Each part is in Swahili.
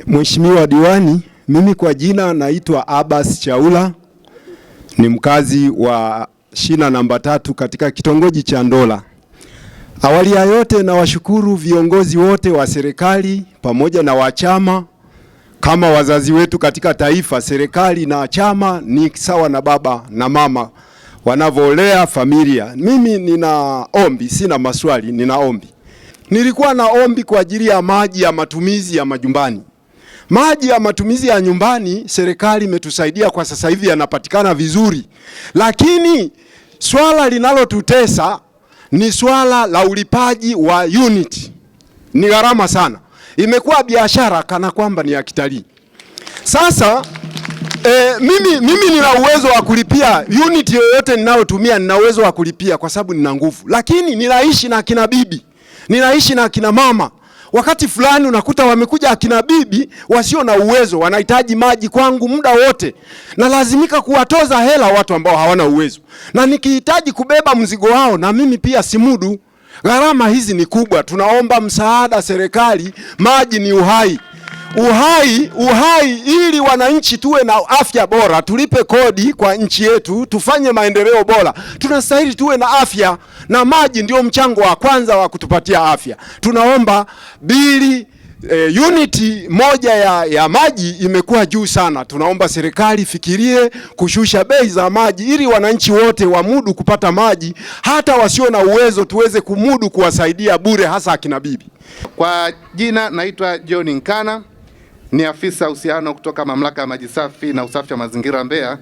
Mheshimiwa Diwani, mimi kwa jina naitwa Abbas Chaula, ni mkazi wa shina namba 3 katika kitongoji cha Ndola. Awali ya yote na washukuru viongozi wote wa serikali pamoja na wachama kama wazazi wetu katika taifa. Serikali na chama ni sawa na baba na mama wanavolea familia. Mimi nina ombi, sina maswali, nina ombi. Nilikuwa na ombi kwa ajili ya maji ya matumizi ya majumbani. Maji ya matumizi ya nyumbani serikali imetusaidia kwa sasa hivi yanapatikana vizuri. Lakini swala linalotutesa ni swala la ulipaji wa unit. Ni gharama sana. Imekuwa biashara kana kwamba ni ya kitalii. Sasa mimi nina uwezo wa kulipia unit yoyote ninayotumia, nina uwezo wa kulipia kwa sababu nina nguvu. Lakini ninaishi na kina bibi, ninaishi na kina mama. Wakati fulani unakuta wamekuja akina bibi wasio na uwezo, wanahitaji maji kwangu muda wote, na lazimika kuwatoza hela watu ambao hawana uwezo. Na nikihitaji kubeba mzigo wao na mimi pia simudu. Gharama hizi ni kubwa. Tunaomba msaada serikali. Maji ni uhai. Uhai ili wananchi tuwe na afya bora, tulipe kodi kwa nchi yetu, tufanye maendeleo bora. Tunastahili tuwe na afya, na maji ndio mchango wa kwanza wa kutupatia afya. Tunaomba bili uniti moja ya maji imekuwa juu sana. Tunaomba serikali fikirie kushusha bei za maji ili wananchi wote wamudu kupata maji, hata wasio na uwezo tuweze kumudu kuwasaidia bure, hasa akina bibi. Kwa jina naitwa John Nkana, ni afisa uhusiano kutoka Mamlaka ya Maji Safi na Usafi wa Mazingira Mbeya.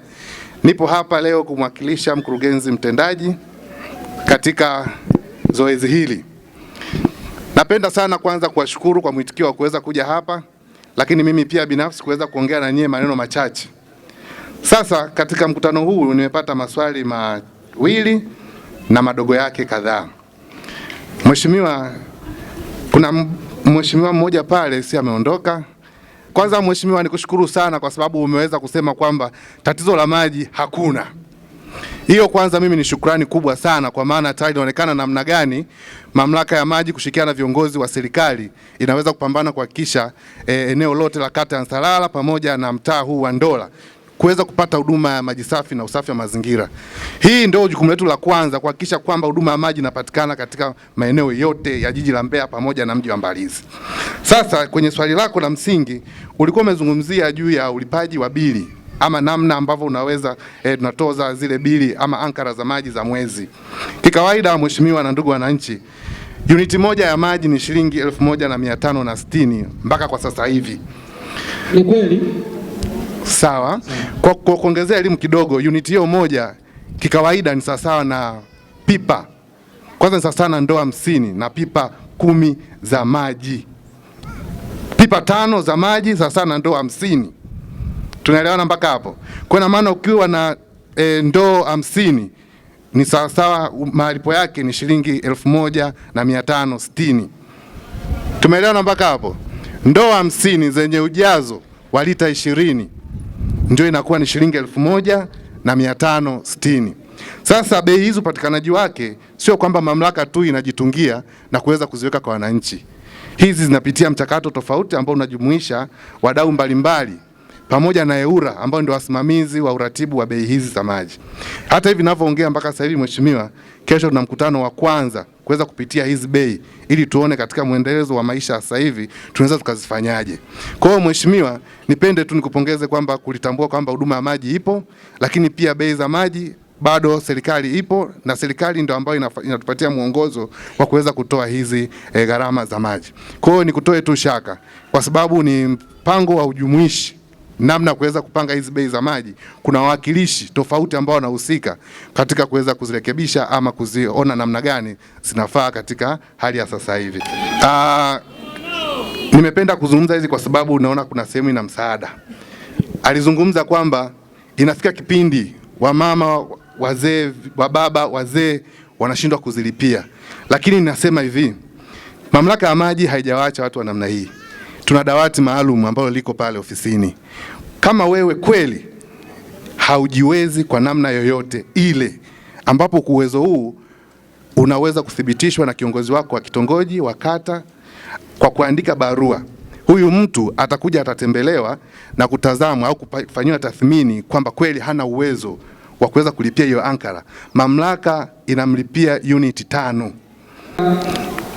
Nipo hapa leo kumwakilisha mkurugenzi mtendaji katika zoezi hili. Napenda sana kwanza kuwashukuru kwa mwitikio wa kuweza kuja hapa, lakini mimi pia binafsi kuweza kuongea na nyie maneno machache. Sasa katika mkutano huu nimepata maswali mawili na madogo yake kadhaa. Mheshimiwa, kuna mheshimiwa mmoja pale si ameondoka. Kwanza mheshimiwa, nikushukuru sana kwa sababu umeweza kusema kwamba tatizo la maji hakuna. Hiyo kwanza mimi ni shukrani kubwa sana, kwa maana tayari inaonekana namna gani mamlaka ya maji kushirikiana na viongozi wa serikali inaweza kupambana kuhakikisha eneo lote la kata ya Nsalala pamoja na mtaa huu wa Ndola kuweza kupata huduma ya maji safi na usafi wa mazingira. Hii ndio jukumu letu la kwanza, kuhakikisha kwamba huduma ya maji inapatikana katika maeneo yote ya jiji la Mbeya pamoja na mji wa Mbalizi. Sasa kwenye swali lako la msingi ulikuwa umezungumzia juu ya ulipaji wa bili ama namna ambavyo unaweza tunatoza zile bili ama ankara za maji za mwezi. Kikawaida mheshimiwa na ndugu wananchi, uniti moja ya maji ni shilingi 1560 mpaka kwa sasa hivi. Ni kweli? Sawa. Kwa kuongezea elimu kidogo, uniti hiyo moja kikawaida ni sawa na pipa. Kwanza ni sawa na ndoo 50 na pipa 10 za maji. Pipa 5 za maji sawa na ndoo 50. Tunaelewana mpaka hapo? Kwa maana ukiwa na ndoo 50 ni sawa, malipo yake ni shilingi 1560. Tumeelewana mpaka hapo? Ndoo 50 zenye ujazo wa lita 20 ndio inakuwa ni shilingi 1560. Sasa bei hizo upatikanaji wake sio kwamba mamlaka tu inajitungia na kuweza kuziweka kwa wananchi. Hizi zinapitia mchakato tofauti ambao unajumuisha wadau mbalimbali pamoja na EWURA ambao ndio wasimamizi wa uratibu wa bei hizi za maji. Hata hivi ninavyoongea mpaka sasa hivi mheshimiwa, kesho tuna mkutano wa kwanza kuweza kupitia hizi bei ili tuone katika muendelezo wa maisha sasa hivi tunaweza tukazifanyaje. Kwa hiyo mheshimiwa, nipende tu nikupongeze kwamba kulitambua kwamba huduma ya maji ipo, lakini pia bei za maji bado serikali ipo, na serikali ndio ambayo inatupatia mwongozo wa kuweza kutoa hizi gharama za maji. Kwa hiyo nikutoe tu shaka, kwa sababu ni mpango wa ujumuishi namna kuweza kupanga hizi bei za maji. Kuna wawakilishi tofauti ambao wanahusika katika kuweza kuzirekebisha ama kuziona namna gani zinafaa katika hali ya sasa hivi. Nimependa kuzungumza hizi kwa sababu unaona kuna sehemu ina msaada. Alizungumza kwamba inafika kipindi wamama, wazee, wababa, wazee wanashindwa kuzilipia. Lakini ninasema hivi, mamlaka ya maji haijawaacha watu wa namna hii. Tuna dawati maalum ambalo liko pale ofisini. Kama wewe kweli haujiwezi kwa namna yoyote ile, ambapo uwezo huu unaweza kuthibitishwa na kiongozi wako wa kitongoji, wa kata, kwa kuandika barua. huyu mtu atakuja atatembelewa na kutazamwa au kufanyiwa tathmini kwamba kweli hana uwezo wa kuweza kulipia hiyo ankara, mamlaka inamlipia unit 5.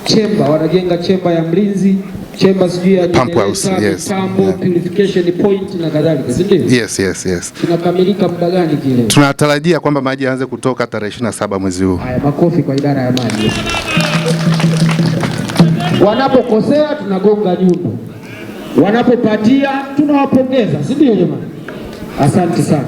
Chemba wanajenga chemba ya mlinzi, chemba sijui ya pump house, yes. Mitambo, purification point na kadhalika, si ndio? Yes. Tunakamilika muda gani kile? Tunatarajia kwamba maji yaanze kutoka tarehe 27 mwezi huu. Haya, makofi kwa idara ya maji. Wanapokosea tunagonga nyundo, wanapopatia tunawapongeza, si ndio jamani? Asante sana.